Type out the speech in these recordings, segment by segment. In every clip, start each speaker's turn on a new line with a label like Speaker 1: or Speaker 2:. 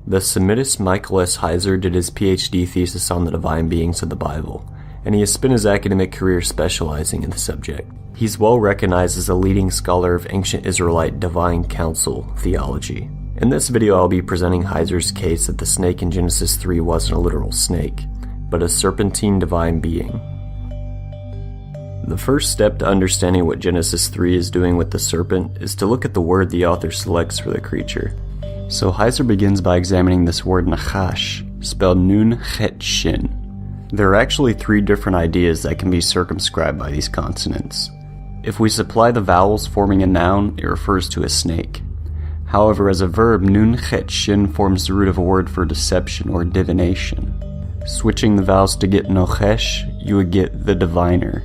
Speaker 1: The Semitist Michael S. Heiser did his PhD thesis on the divine beings of the Bible, and he has spent his academic career specializing in the subject. He's well recognized as a leading scholar of ancient Israelite divine council theology. In this video, I'll be presenting Heiser's case that the snake in Genesis 3 wasn't a literal snake, but a serpentine divine being. The first step to understanding what Genesis 3 is doing with the serpent is to look at the word the author selects for the creature. So Heiser begins by examining this word nachash, spelled nun chet shin. There are actually three different ideas that can be circumscribed by these consonants. If we supply the vowels forming a noun, it refers to a snake. However, as a verb, nun chet shin forms the root of a word for deception or divination. Switching the vowels to get nochesh, you would get the diviner.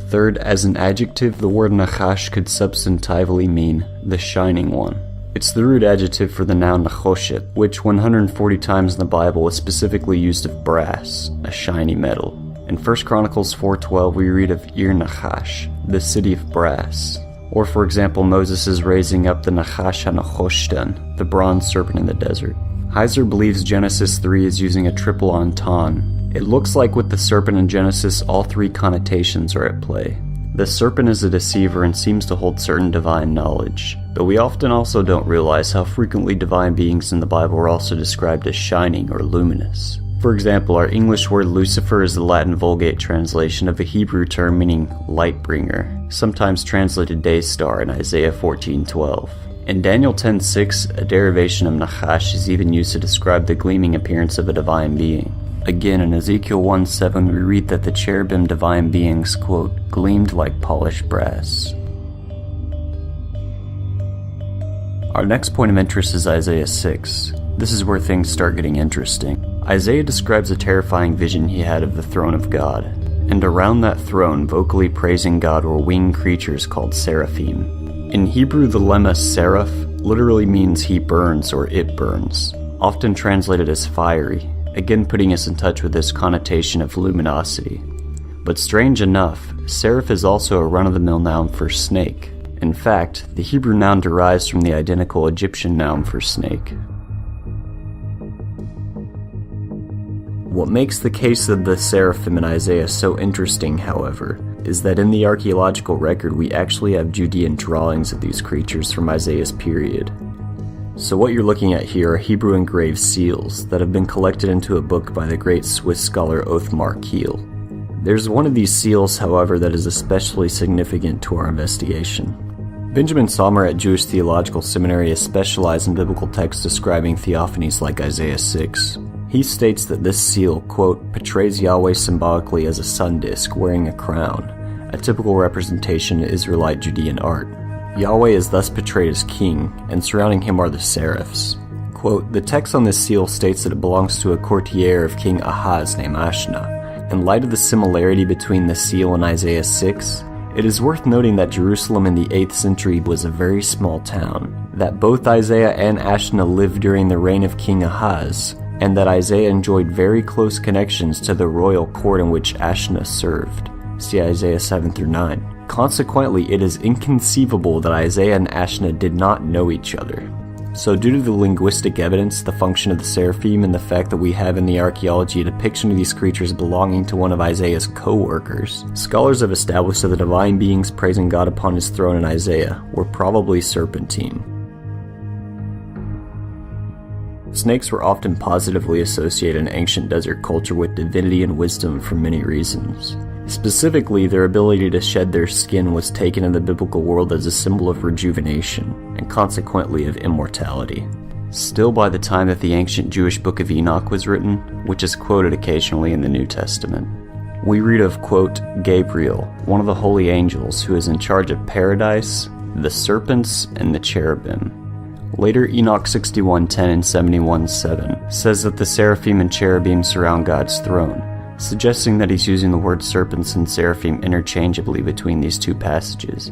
Speaker 1: Third, as an adjective, the word nachash could substantively mean the shining one. It's the root adjective for the noun nachoshet, which 140 times in the Bible is specifically used of brass, a shiny metal. In 1 Chronicles 4:12 we read of Ir Nachash, the city of brass. Or for example, Moses is raising up the Nachash HaNachoshtan, the bronze serpent in the desert. Heiser believes Genesis 3 is using a triple entendre. It looks like with the serpent in Genesis, all three connotations are at play. The serpent is a deceiver and seems to hold certain divine knowledge, but we often also don't realize how frequently divine beings in the Bible are also described as shining or luminous. For example, our English word Lucifer is the Latin Vulgate translation of a Hebrew term meaning light bringer, sometimes translated day star in Isaiah 14:12. In Daniel 10:6, a derivation of Nachash is even used to describe the gleaming appearance of a divine being. Again, in Ezekiel 1:7, we read that the cherubim divine beings, quote, gleamed like polished brass. Our next point of interest is Isaiah 6. This is where things start getting interesting. Isaiah describes a terrifying vision he had of the throne of God, and around that throne, vocally praising God, were winged creatures called seraphim. In Hebrew, the lemma seraph literally means he burns or it burns, often translated as fiery, again putting us in touch with this connotation of luminosity. But strange enough, seraph is also a run-of-the-mill noun for snake. In fact, the Hebrew noun derives from the identical Egyptian noun for snake. What makes the case of the seraphim in Isaiah so interesting, however, is that in the archaeological record we actually have Judean drawings of these creatures from Isaiah's period. So what you're looking at here are Hebrew engraved seals that have been collected into a book by the great Swiss scholar Othmar Kiel. There's one of these seals, however, that is especially significant to our investigation. Benjamin Sommer at Jewish Theological Seminary has specialized in biblical texts describing theophanies like Isaiah 6. He states that this seal, quote, portrays Yahweh symbolically as a sun disk wearing a crown, a typical representation in Israelite Judean art. Yahweh is thus portrayed as king, and surrounding him are the seraphs. Quote, the text on this seal states that it belongs to a courtier of King Ahaz named Ashna. In light of the similarity between the seal and Isaiah 6, it is worth noting that Jerusalem in the 8th century was a very small town, that both Isaiah and Ashna lived during the reign of King Ahaz, and that Isaiah enjoyed very close connections to the royal court in which Ashna served. See Isaiah 7-9. Consequently, it is inconceivable that Isaiah and Ashna did not know each other. So due to the linguistic evidence, the function of the seraphim, and the fact that we have in the archaeology a depiction of these creatures belonging to one of Isaiah's co-workers, scholars have established that the divine beings praising God upon his throne in Isaiah were probably serpentine. Snakes were often positively associated in ancient desert culture with divinity and wisdom for many reasons. Specifically, their ability to shed their skin was taken in the biblical world as a symbol of rejuvenation, and consequently of immortality. Still, by the time that the ancient Jewish book of Enoch was written, which is quoted occasionally in the New Testament, we read of, quote, Gabriel, one of the holy angels who is in charge of paradise, the serpents, and the cherubim. Later, Enoch 61:10 and 71:7 says that the seraphim and cherubim surround God's throne, suggesting that he's using the word serpents and seraphim interchangeably between these two passages.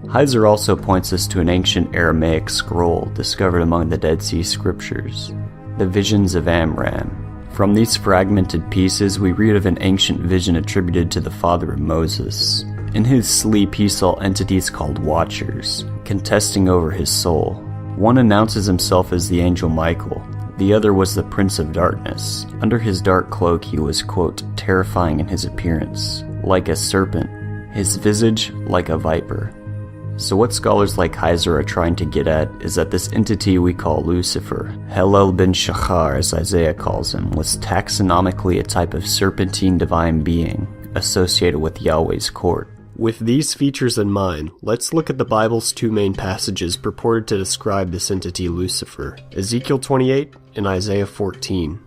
Speaker 1: Heiser also points us to an ancient Aramaic scroll discovered among the Dead Sea Scriptures, the Visions of Amram. From these fragmented pieces, we read of an ancient vision attributed to the father of Moses. In his sleep, he saw entities called Watchers, contesting over his soul. One announces himself as the angel Michael, The other was the Prince of Darkness. Under his dark cloak he was, quote, terrifying in his appearance, like a serpent, his visage like a viper. So what scholars like Heiser are trying to get at is that this entity we call Lucifer, Helel ben Shachar as Isaiah calls him, was taxonomically a type of serpentine divine being associated with Yahweh's court. With these features in mind, let's look at the Bible's two main passages purported to describe this entity Lucifer, Ezekiel 28 and Isaiah 14.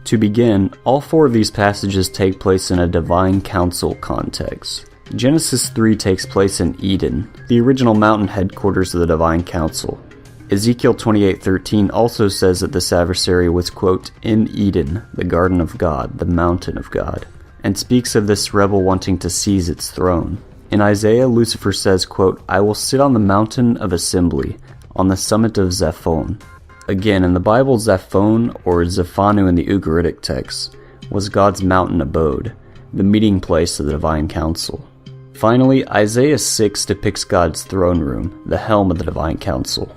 Speaker 1: To begin, all four of these passages take place in a divine council context. Genesis 3 takes place in Eden, the original mountain headquarters of the divine council. Ezekiel 28:13 also says that this adversary was, quote, in Eden, the garden of God, the mountain of God, and speaks of this rebel wanting to seize its throne. In Isaiah, Lucifer says, quote, I will sit on the mountain of assembly, on the summit of Zaphon. Again, in the Bible, Zaphon, or Zephanu in the Ugaritic text, was God's mountain abode, the meeting place of the divine council. Finally, Isaiah 6 depicts God's throne room, the helm of the divine council.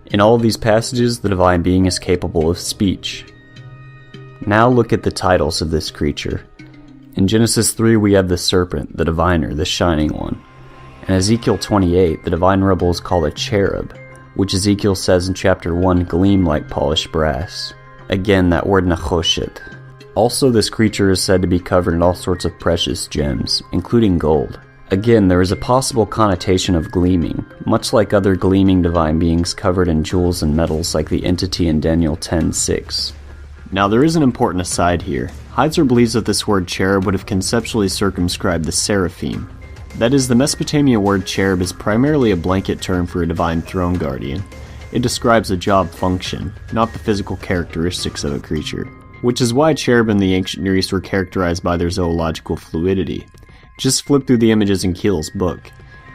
Speaker 1: In all of these passages, the divine being is capable of speech. Now look at the titles of this creature. In Genesis 3 we have the serpent, the diviner, the shining one. In Ezekiel 28, the divine rebel is called a cherub, which Ezekiel says in chapter 1 gleam like polished brass. Again, that word nachoshet. Also, this creature is said to be covered in all sorts of precious gems, including gold. Again, there is a possible connotation of gleaming, much like other gleaming divine beings covered in jewels and metals like the entity in Daniel 10:6. Now there is an important aside here. Heiser believes that this word cherub would have conceptually circumscribed the seraphim. That is, the Mesopotamia word cherub is primarily a blanket term for a divine throne guardian. It describes a job function, not the physical characteristics of a creature. Which is why cherub in the ancient Near East were characterized by their zoological fluidity. Just flip through the images in Keel's book.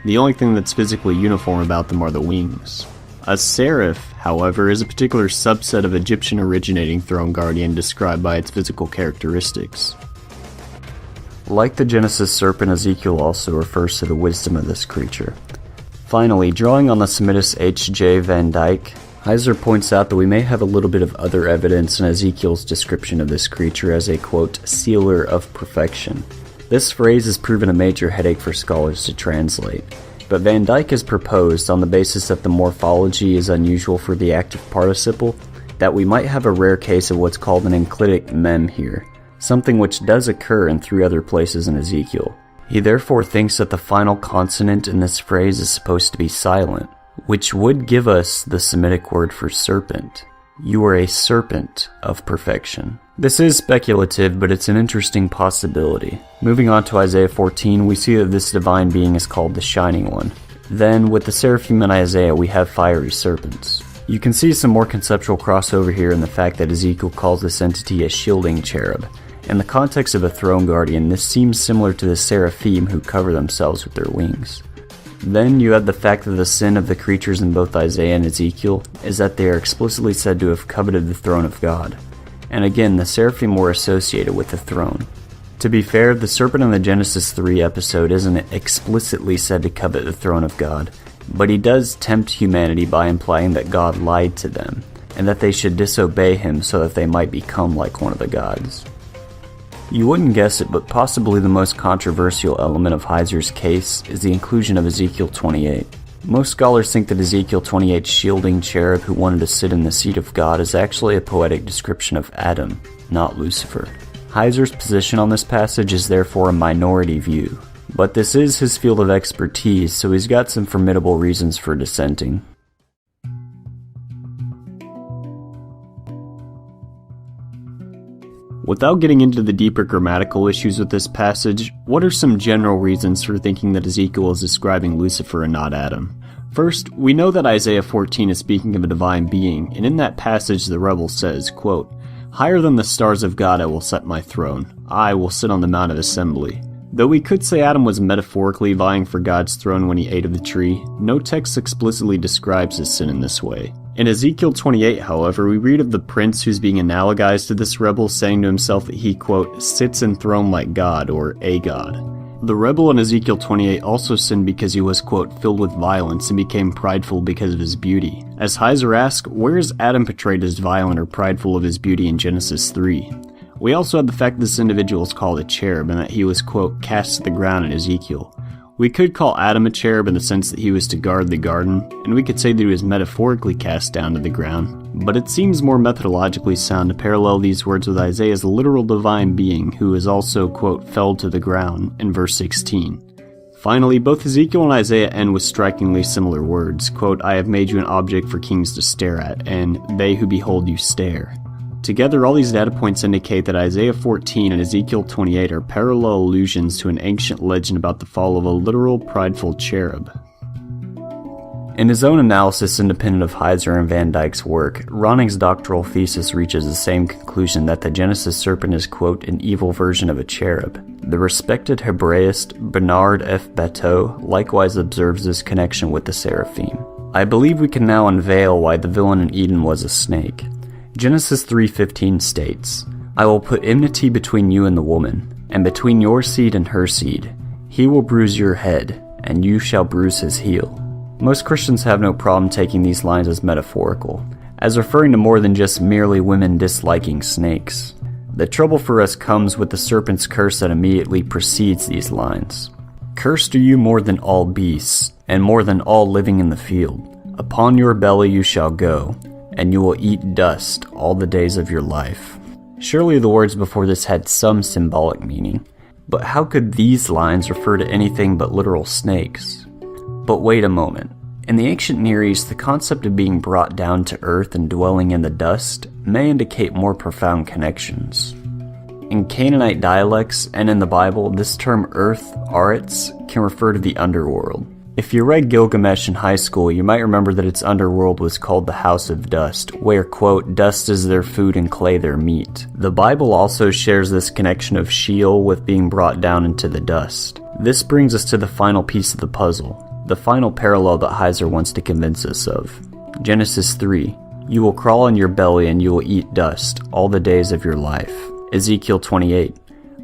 Speaker 1: The only thing that's physically uniform about them are the wings. A seraph, however, is a particular subset of Egyptian-originating throne guardian described by its physical characteristics. Like the Genesis serpent, Ezekiel also refers to the wisdom of this creature. Finally, drawing on the Semitic H.J. Van Dyke, Heiser points out that we may have a little bit of other evidence in Ezekiel's description of this creature as a, quote, sealer of perfection. This phrase has proven a major headache for scholars to translate, but Van Dyke has proposed, on the basis that the morphology is unusual for the active participle, that we might have a rare case of what's called an enclitic mem here, something which does occur in 3 other places in Ezekiel. He therefore thinks that the final consonant in this phrase is supposed to be silent, which would give us the Semitic word for serpent. You are a serpent of perfection. This is speculative, but it's an interesting possibility. Moving on to Isaiah 14, we see that this divine being is called the Shining One. Then, with the seraphim in Isaiah, we have fiery serpents. You can see some more conceptual crossover here in the fact that Ezekiel calls this entity a shielding cherub. In the context of a throne guardian, this seems similar to the seraphim who cover themselves with their wings. Then you have the fact that the sin of the creatures in both Isaiah and Ezekiel is that they are explicitly said to have coveted the throne of God. And again, the seraphim were associated with the throne. To be fair, the serpent in the Genesis 3 episode isn't explicitly said to covet the throne of God, but he does tempt humanity by implying that God lied to them, and that they should disobey him so that they might become like one of the gods. You wouldn't guess it, but possibly the most controversial element of Heiser's case is the inclusion of Ezekiel 28. Most scholars think that Ezekiel 28's shielding cherub who wanted to sit in the seat of God is actually a poetic description of Adam, not Lucifer. Heiser's position on this passage is therefore a minority view, but this is his field of expertise, so he's got some formidable reasons for dissenting. Without getting into the deeper grammatical issues with this passage, what are some general reasons for thinking that Ezekiel is describing Lucifer and not Adam? First, we know that Isaiah 14 is speaking of a divine being, and in that passage the rebel says, quote, "Higher than the stars of God I will set my throne. I will sit on the mount of assembly." Though we could say Adam was metaphorically vying for God's throne when he ate of the tree, no text explicitly describes his sin in this way. In Ezekiel 28, however, we read of the prince who's being analogized to this rebel saying to himself that he, quote, sits enthroned like God, or a god.
Speaker 2: The rebel in Ezekiel 28 also sinned because he was, quote, filled with violence and became prideful because of his beauty. As Heiser asks, where is Adam portrayed as violent or prideful of his beauty in Genesis 3? We also have the fact that this individual is called a cherub and that he was, quote, cast to the ground in Ezekiel. We could call Adam a cherub in the sense that he was to guard the garden, and we could say that he was metaphorically cast down to the ground, but it seems more methodologically sound to parallel these words with Isaiah's literal divine being, who is also, quote, fell to the ground, in verse 16. Finally, both Ezekiel and Isaiah end with strikingly similar words, quote, I have made you an object for kings to stare at, and they who behold you stare. Together, all these data points indicate that Isaiah 14 and Ezekiel 28 are parallel allusions to an ancient legend about the fall of a literal, prideful cherub.
Speaker 1: In his own analysis independent of Heiser and Van Dyke's work, Ronning's doctoral thesis reaches the same conclusion that the Genesis serpent is, quote, an evil version of a cherub. The respected Hebraist Bernard F. Bateau likewise observes this connection with the seraphim. I believe we can now unveil why the villain in Eden was a snake. Genesis 3:15 states, I will put enmity between you and the woman, and between your seed and her seed. He will bruise your head, and you shall bruise his heel. Most Christians have no problem taking these lines as metaphorical, as referring to more than just merely women disliking snakes. The trouble for us comes with the serpent's curse that immediately precedes these lines. Cursed are you more than all beasts, and more than all living in the field. Upon your belly you shall go, and you will eat dust all the days of your life. Surely the words before this had some symbolic meaning, but how could these lines refer to anything but literal snakes? But wait a moment. In the ancient Near East, the concept of being brought down to earth and dwelling in the dust may indicate more profound connections. In Canaanite dialects and in the Bible, this term earth, aretz, can refer to the underworld. If you read Gilgamesh in high school, you might remember that its underworld was called the House of Dust, where, quote, dust is their food and clay their meat. The Bible also shares this connection of Sheol with being brought down into the dust. This brings us to the final piece of the puzzle, the final parallel that Heiser wants to convince us of. Genesis 3, you will crawl on your belly and you will eat dust all the days of your life. Ezekiel 28,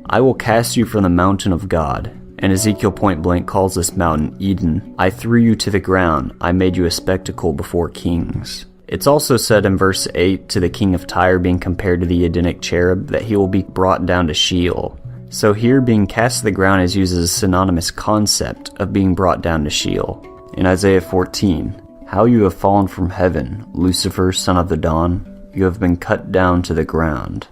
Speaker 1: I will cast you from the mountain of God. And Ezekiel point blank calls this mountain Eden. I threw you to the ground. I made you a spectacle before kings. It's also said in verse 8 to the king of Tyre being compared to the Edenic cherub that he will be brought down to Sheol. So here being cast to the ground is used as a synonymous concept of being brought down to Sheol. In Isaiah 14, how you have fallen from heaven, Lucifer, son of the dawn. You have been cut down to the ground.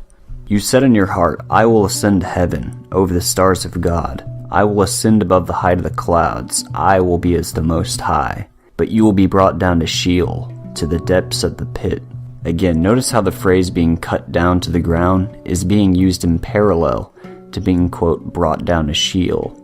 Speaker 1: You said in your heart, I will ascend to heaven over the stars of God. I will ascend above the height of the clouds. I will be as the Most High. But you will be brought down to Sheol, to the depths of the pit. Again, notice how the phrase being cut down to the ground is being used in parallel to being, quote, brought down to Sheol.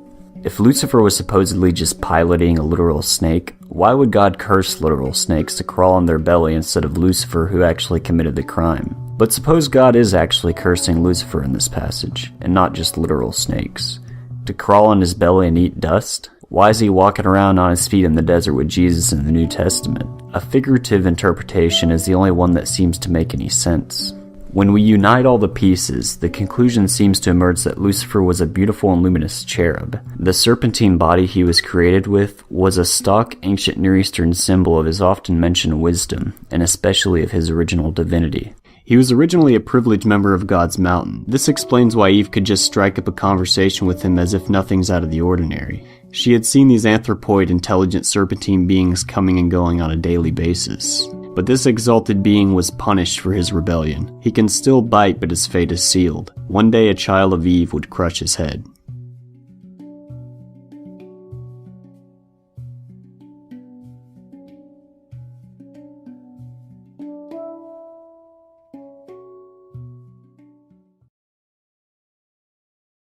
Speaker 1: If Lucifer was supposedly just piloting a literal snake, why would God curse literal snakes to crawl on their belly instead of Lucifer, who actually committed the crime? But suppose God is actually cursing Lucifer in this passage, and not just literal snakes. To crawl on his belly and eat dust? Why is he walking around on his feet in the desert with Jesus in the New Testament? A figurative interpretation is the only one that seems to make any sense. When we unite all the pieces, the conclusion seems to emerge that Lucifer was a beautiful and luminous cherub. The serpentine body he was created with was a stock ancient Near Eastern symbol of his often mentioned wisdom, and especially of his original divinity. He was originally a privileged member of God's mountain. This explains why Eve could just strike up a conversation with him as if nothing's out of the ordinary. She had seen these anthropoid, intelligent serpentine beings coming and going on a daily basis. But this exalted being was punished for his rebellion. He can still bite, but his fate is sealed. One day a child of Eve would crush his head.